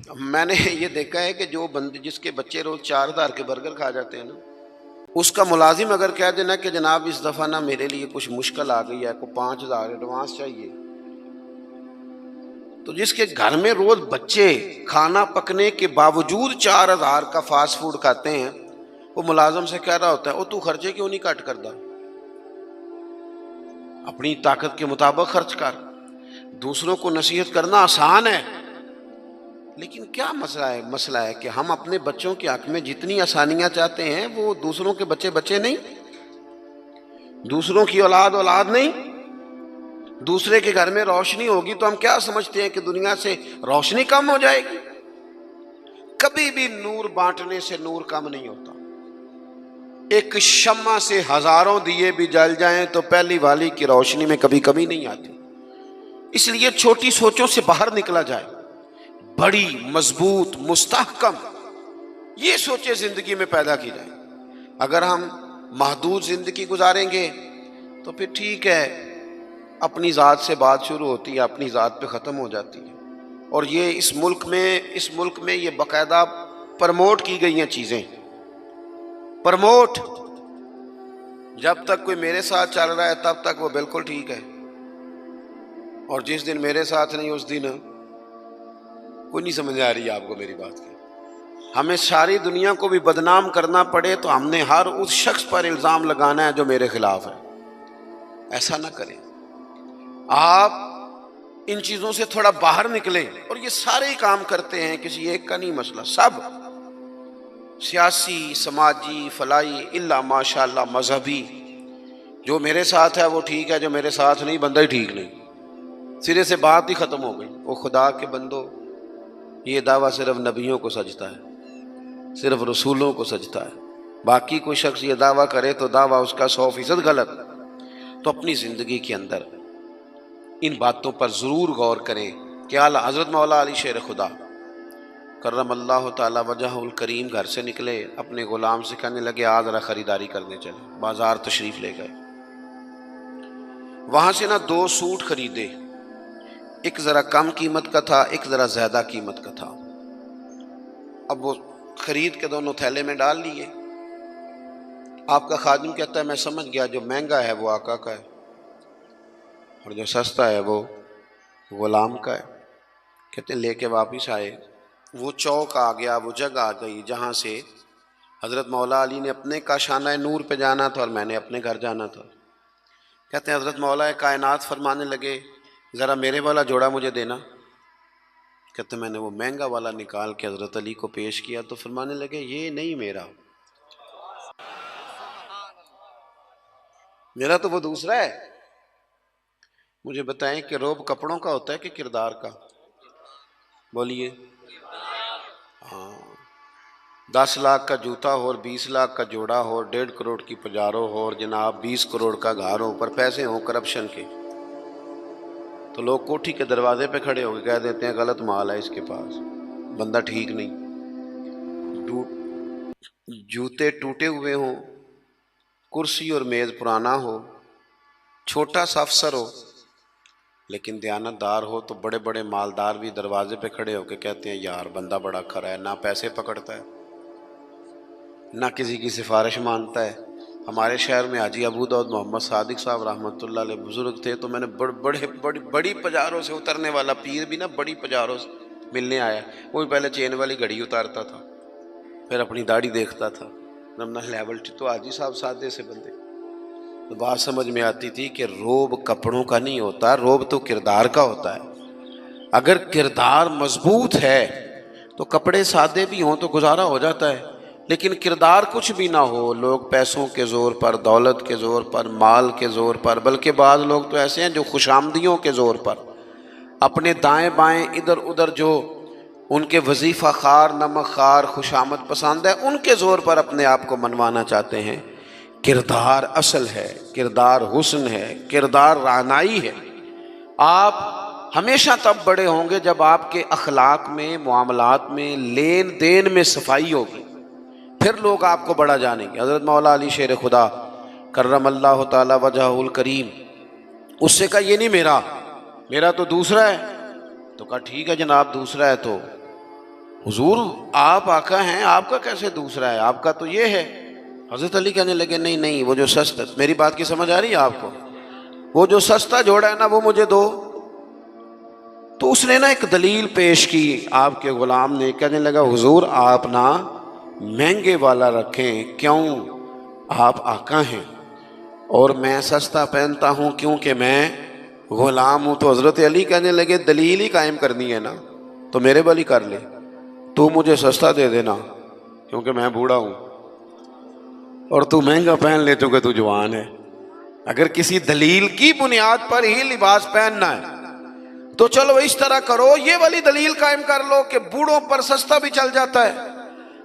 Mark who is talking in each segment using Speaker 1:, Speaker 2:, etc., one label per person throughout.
Speaker 1: میں نے یہ دیکھا ہے کہ جو بندے جس کے بچے روز 4,000 کے برگر کھا جاتے ہیں نا، اس کا ملازم اگر کہہ دینا کہ جناب اس دفعہ نا میرے لیے کچھ مشکل آ گئی ہے، کو 5,000 ایڈوانس چاہیے، تو جس کے گھر میں روز بچے کھانا پکنے کے باوجود 4,000 کا فاسٹ فوڈ کھاتے ہیں، وہ ملازم سے کہہ رہا ہوتا ہے، تو خرچے کیوں نہیں کٹ کرتا؟ اپنی طاقت کے مطابق خرچ کر۔ دوسروں کو نصیحت کرنا آسان ہے، لیکن کیا مسئلہ ہے کہ ہم اپنے بچوں کے حق میں جتنی آسانیاں چاہتے ہیں وہ دوسروں کے بچے نہیں، دوسروں کی اولاد نہیں۔ دوسرے کے گھر میں روشنی ہوگی تو ہم کیا سمجھتے ہیں کہ دنیا سے روشنی کم ہو جائے گی؟ کبھی بھی نور بانٹنے سے نور کم نہیں ہوتا۔ ایک شمع سے ہزاروں دیے بھی جل جائیں تو پہلی والی کی روشنی میں کبھی کمی نہیں آتی۔ اس لیے چھوٹی سوچوں سے باہر نکلا جائے، بڑی مضبوط مستحکم یہ سوچیں زندگی میں پیدا کی جائے۔ اگر ہم محدود زندگی گزاریں گے تو پھر ٹھیک ہے، اپنی ذات سے بات شروع ہوتی ہے، اپنی ذات پہ ختم ہو جاتی ہے۔ اور یہ اس ملک میں یہ باقاعدہ پرموٹ کی گئی ہیں چیزیں، پرموٹ۔ جب تک کوئی میرے ساتھ چل رہا ہے تب تک وہ بالکل ٹھیک ہے، اور جس دن میرے ساتھ نہیں اس دن کوئی نہیں سمجھ آ رہی ہے آپ کو میری بات کی۔ ہمیں ساری دنیا کو بھی بدنام کرنا پڑے تو ہم نے ہر اس شخص پر الزام لگانا ہے جو میرے خلاف ہے۔ ایسا نہ کریں، آپ ان چیزوں سے تھوڑا باہر نکلیں۔ اور یہ سارے کام کرتے ہیں، کسی ایک کا نہیں مسئلہ، سب سیاسی، سماجی، فلاحی، الا ماشاءاللہ مذہبی۔ جو میرے ساتھ ہے وہ ٹھیک ہے، جو میرے ساتھ نہیں بندہ ہی ٹھیک نہیں، سرے سے بات ہی ختم ہو گئی۔ وہ خدا کے بندو، یہ دعویٰ صرف نبیوں کو سجتا ہے، صرف رسولوں کو سجتا ہے۔ باقی کوئی شخص یہ دعویٰ کرے تو دعویٰ اس کا 100% غلط۔ تو اپنی زندگی کے اندر ان باتوں پر ضرور غور کریں کہ اعلیٰ حضرت مولا علی شیر خدا کرم اللہ تعالی وجہ الکریم گھر سے نکلے، اپنے غلام سے کہنے لگے آج ذرا خریداری کرنے چلے۔ بازار تشریف لے گئے، وہاں سے 2 سوٹ خریدے، ایک ذرا کم قیمت کا تھا، ایک ذرا زیادہ قیمت کا تھا۔ اب وہ خرید کے دونوں تھیلے میں ڈال لیے۔ آپ کا خادم کہتا ہے میں سمجھ گیا، جو مہنگا ہے وہ آقا کا ہے اور جو سستا ہے وہ غلام کا ہے۔ کہتے ہیں لے کے واپس آئے، وہ چوک آ گیا، وہ جگہ آ گئی جہاں سے حضرت مولا علی نے اپنے کاشانہ نور پہ جانا تھا اور میں نے اپنے گھر جانا تھا۔ کہتے ہیں حضرت مولا کائنات فرمانے لگے ذرا میرے والا جوڑا مجھے دینا۔ کہتے ہیں میں نے وہ مہنگا والا نکال کے حضرت علی کو پیش کیا تو فرمانے لگے یہ نہیں میرا تو وہ دوسرا ہے۔ مجھے بتائیں کہ روب کپڑوں کا ہوتا ہے کہ کردار کا؟ بولیے۔ ہاں، 10 لاکھ کا جوتا ہو اور 20 لاکھ کا جوڑا ہو، 1.5 کروڑ کی پجارو ہو اور جناب 20 کروڑ کا گھر ہو، پر پیسے ہوں کرپشن کے، تو لوگ کوٹھی کے دروازے پہ کھڑے ہو کے کہہ دیتے ہیں غلط مال ہے اس کے پاس، بندہ ٹھیک نہیں۔ جوتے ٹوٹے ہوئے ہوں، کرسی اور میز پرانا ہو، چھوٹا سا افسر ہو لیکن دیانتدار ہو، تو بڑے بڑے مالدار بھی دروازے پہ کھڑے ہو کے کہتے ہیں یار بندہ بڑا کھرا ہے، نہ پیسے پکڑتا ہے نہ کسی کی سفارش مانتا ہے۔ ہمارے شہر میں حاجی ابو داؤد محمد صادق صاحب رحمۃ اللہ علیہ بزرگ تھے، تو میں نے بڑی پجاروں سے اترنے والا پیر بھی بڑی پجاروں سے ملنے آیا۔ وہ بھی پہلے چین والی گھڑی اتارتا تھا، پھر اپنی داڑھی دیکھتا تھا، نمنا لیول تو حاجی صاحب سادے سے بندے۔ تو بات سمجھ میں آتی تھی کہ روب کپڑوں کا نہیں ہوتا، روب تو کردار کا ہوتا ہے۔ اگر کردار مضبوط ہے تو کپڑے سادے بھی ہوں تو گزارا ہو جاتا ہے، لیکن کردار کچھ بھی نہ ہو، لوگ پیسوں کے زور پر، دولت کے زور پر، مال کے زور پر، بلکہ بعض لوگ تو ایسے ہیں جو خوشامدیوں کے زور پر، اپنے دائیں بائیں ادھر ادھر جو ان کے وظیفہ خار، نمک خار، خوشامد پسند ہے، ان کے زور پر اپنے آپ کو منوانا چاہتے ہیں۔ کردار اصل ہے، کردار حسن ہے، کردار رعنائی ہے۔ آپ ہمیشہ تب بڑے ہوں گے جب آپ کے اخلاق میں، معاملات میں، لین دین میں صفائی ہوگی، پھر لوگ آپ کو بڑا جانیں گے۔ حضرت مولا علی شیر خدا کرم اللہ تعالی وجہ الکریم، اس سے کہا یہ نہیں، میرا تو دوسرا ہے۔ تو کہا ٹھیک ہے جناب دوسرا ہے، تو 2 سوٹ خریدے، 1 ذرا کم قیمت کا تھا، ایک ذرا زیادہ قیمت کا تھا۔ اب وہ خرید کے دونوں تھیلے میں ڈال لیے۔ آپ کا خادم کہتا ہے میں سمجھ گیا، جو مہنگا ہے وہ آقا کا ہے، اور جو سستا ہے وہ غلام کا ہے۔ میرا تو وہ دوسرا ہے، حضور آپ آقا ہیں، آپ کا کیسے دوسرا ہے، آپ کا تو یہ ہے۔ حضرت علی کہنے لگے نہیں نہیں، وہ جو سستا، میری بات کی سمجھ آ رہی ہے آپ کو، وہ جو سستا جوڑا ہے نا وہ مجھے دو۔ تو اس نے نا ایک دلیل پیش کی آپ کے غلام نے، کہنے لگا حضور آپ نا مہنگے والا رکھیں، کیوں؟ آپ آقا ہیں اور میں سستا پہنتا ہوں کیونکہ میں غلام ہوں۔ تو حضرت علی کہنے لگے دلیل ہی قائم کرنی ہے نا تو میرے والی کر لے، تو مجھے سستا دے دینا کیونکہ میں بوڑھا ہوں، اور تو مہنگا پہن لے چونکہ تو جوان ہے۔ اگر کسی دلیل کی بنیاد پر ہی لباس پہننا ہے تو چلو اس طرح کرو، یہ والی دلیل قائم کر لو کہ بوڑھوں پر سستا بھی چل جاتا ہے،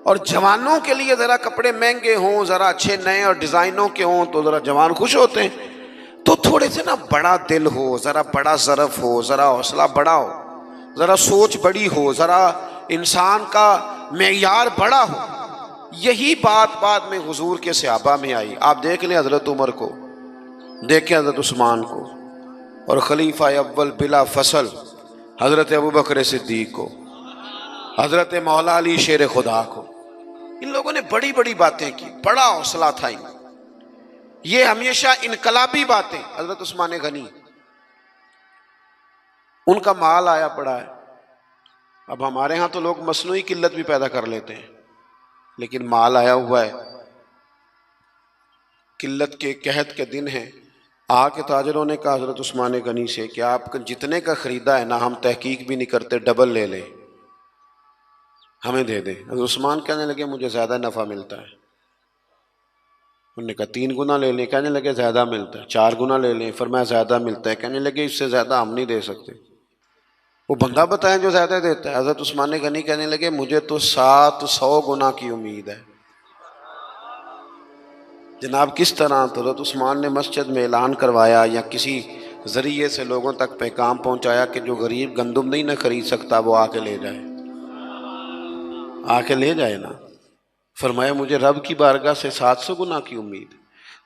Speaker 1: اور جوانوں کے لیے ذرا کپڑے مہنگے ہوں، ذرا اچھے نئے اور ڈیزائنوں کے ہوں تو ذرا جوان خوش ہوتے ہیں۔ تو تھوڑے سے نا بڑا دل ہو، ذرا بڑا ظرف ہو، ذرا حوصلہ بڑا ہو، ذرا سوچ بڑی ہو، ذرا انسان کا معیار بڑا ہو۔ یہی بات بعد میں حضور کے صحابہ میں آئی۔ آپ دیکھ لیں حضرت عمر کو، دیکھیں حضرت عثمان کو، اور خلیفہ اول بلا فصل حضرت ابوبکر صدیق کو، حضرت مولا علی شیر خدا کو۔ ان لوگوں نے بڑی بڑی باتیں کی، بڑا حوصلہ تھا ان، یہ ہمیشہ انقلابی باتیں۔ حضرت عثمان غنی، ان کا مال آیا پڑا ہے۔ اب ہمارے ہاں تو لوگ مصنوعی قلت بھی پیدا کر لیتے ہیں، لیکن مال آیا ہوا ہے، قلت کے قحط کے دن ہیں۔ آ کے تاجروں نے کہا حضرت عثمان غنی سے کہ آپ جتنے کا خریدا ہے نا ہم تحقیق بھی نہیں کرتے، ڈبل لے لیں، ہمیں دے دیں۔ حضرت عثمان کہنے لگے مجھے زیادہ نفع ملتا ہے۔ انہوں نے کہا 3 گنا لے لیں، کہنے لگے زیادہ ملتا ہے۔ 4 گنا لے لیں، فرمایا زیادہ ملتا ہے، کہنے لگے اس سے زیادہ ہم نہیں دے سکتے۔ وہ بندہ بتائیں جو زیادہ دیتا ہے۔ حضرت عثمان غنی کہنے لگے مجھے تو 700 گنا کی امید ہے۔ جناب کس طرح؟ تو حضرت عثمان نے مسجد میں اعلان کروایا یا کسی ذریعے سے لوگوں تک پیغام پہنچایا کہ جو غریب گندم نہیں نہ خرید سکتا وہ آ کے لے جائے، آ کے لے جائے نا۔ فرمایا مجھے رب کی بارگاہ سے 700 گنا کی امید۔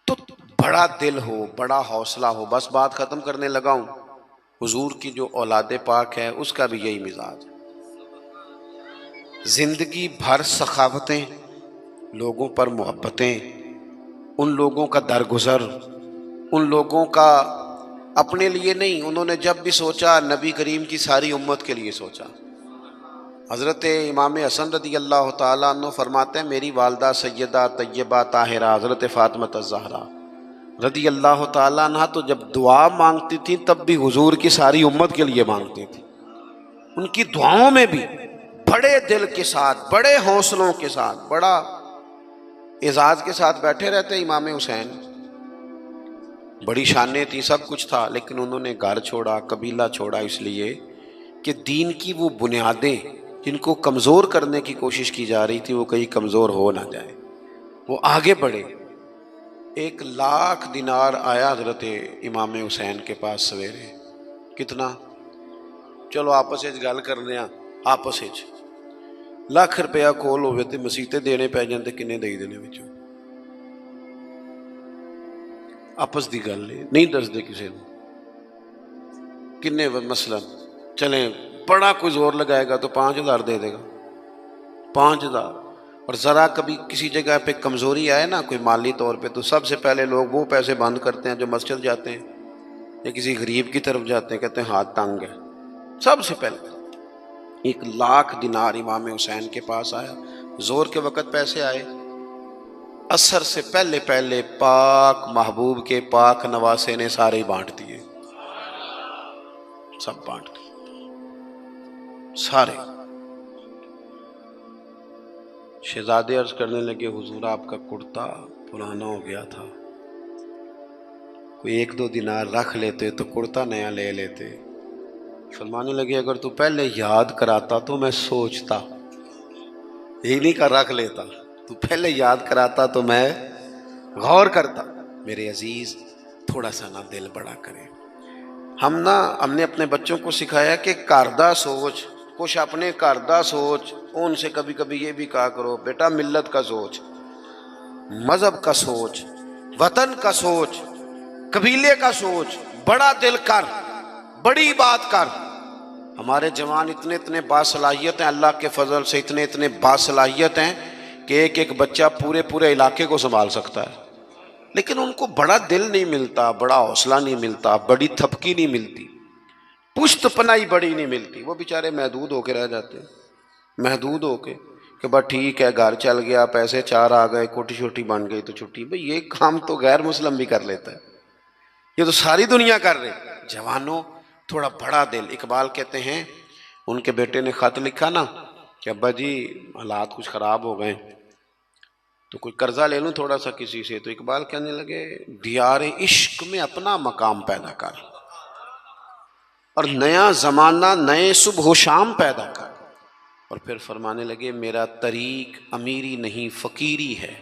Speaker 1: تو بڑا دل ہو، بڑا حوصلہ ہو۔ بس بات ختم کرنے لگا ہوں۔ حضور کی جو اولاد پاک ہے اس کا بھی یہی مزاج ہے، زندگی بھر سخاوتیں، لوگوں پر محبتیں، ان لوگوں کا درگزر، ان لوگوں کا اپنے لیے نہیں، انہوں نے جب بھی سوچا نبی کریم کی ساری امت کے لیے سوچا۔ حضرت امام حسن رضی اللہ تعالیٰ عنہ فرماتے ہیں میری والدہ سیدہ طیبہ طاہرہ حضرت فاطمہ الزہرا رضی اللہ تعالیٰ عنہ تو جب دعا مانگتی تھی تب بھی حضور کی ساری امت کے لیے مانگتی تھی۔ ان کی دعاؤں میں بھی بڑے دل کے ساتھ، بڑے حوصلوں کے ساتھ، بڑا اعزاز کے ساتھ بیٹھے رہتے امام حسین۔ بڑی شانیں تھی، سب کچھ تھا، لیکن انہوں نے گھر چھوڑا، قبیلہ چھوڑا، اس لیے کہ دین کی وہ بنیادیں جن کو کمزور کرنے کی کوشش کی جا رہی تھی وہ کہیں کمزور ہو نہ جائے، وہ آگے بڑھے۔ 1,00,000 دینار آیا حضرت امام حسین کے پاس سویرے۔ کتنا؟ چلو آپس وچ گل کرنے ہاں، آپس وچ 1,00,000 روپیہ کول ہوئے تے مسیتے دینے پੈ جاندے، کنے دئی دینے وچوں؟ آپس دی گل نہیں دسدے کسی نوں۔ کنے مثلا چلیں بڑا کوئی زور لگائے گا تو 5,000 دے دے گا، 5,000۔ اور ذرا کبھی کسی جگہ پہ کمزوری آئے نا کوئی مالی طور پہ تو سب سے پہلے لوگ وہ پیسے بند کرتے ہیں جو مسجد جاتے ہیں یا کسی غریب کی طرف جاتے ہیں، کہتے ہیں ہاتھ تنگ ہے۔ سب سے پہلے 1,00,000 دینار امام حسین کے پاس آیا۔ زور کے وقت پیسے آئے، عصر سے پہلے پہلے پاک محبوب کے پاک نواسے نے سارے بانٹ دیے، سب بانٹ دیے سارے۔ شہزادے عرض کرنے لگے حضور آپ کا کرتا پرانا ہو گیا تھا، کوئی 1-2 دینار رکھ لیتے تو کرتا نیا لے لیتے۔ فرمانے لگے اگر تو پہلے یاد کراتا تو میں سوچتا، یہ نہیں کہا رکھ لیتا، تو پہلے یاد کراتا تو میں غور کرتا۔ میرے عزیز تھوڑا سا نا دل بڑا کرے۔ ہم نے اپنے بچوں کو سکھایا کہ کردہ سوچ، کچھ اپنے کردہ سوچ، ان سے کبھی کبھی یہ بھی کہا کرو بیٹا ملت کا سوچ، مذہب کا سوچ، وطن کا سوچ، قبیلے کا سوچ، بڑا دل کر، بڑی بات کر۔ ہمارے جوان اتنے اتنے باصلاحیت ہیں، اللہ کے فضل سے اتنے اتنے باصلاحیت ہیں کہ ایک ایک بچہ پورے پورے علاقے کو سنبھال سکتا ہے، لیکن ان کو بڑا دل نہیں ملتا، بڑا حوصلہ نہیں ملتا، بڑی تھپکی نہیں ملتی، پشت پناہی بڑی نہیں ملتی۔ وہ بیچارے محدود ہو کے رہ جاتے ہیں، محدود ہو کے کہ بس ٹھیک ہے گھر چل گیا، پیسے چار آ گئے، کوٹھی چھوٹی بن گئی تو چھٹی۔ بھئی یہ کام تو غیر مسلم بھی کر لیتا ہے، یہ تو ساری دنیا کر رہی۔ جوانوں تھوڑا بڑا دل۔ اقبال کہتے ہیں ان کے بیٹے نے خط لکھا نا کہ ابا جی حالات کچھ خراب ہو گئے تو کوئی قرضہ لے لوں تھوڑا سا کسی سے، تو اقبال کہنے لگے دیار عشق میں اپنا مقام پیدا کر اور نیا زمانہ نئے صبح و شام پیدا کر۔ اور پھر فرمانے لگے میرا طریق امیری نہیں فقیری ہے،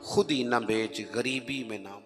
Speaker 1: خود ہی نہ بیچ غریبی میں نام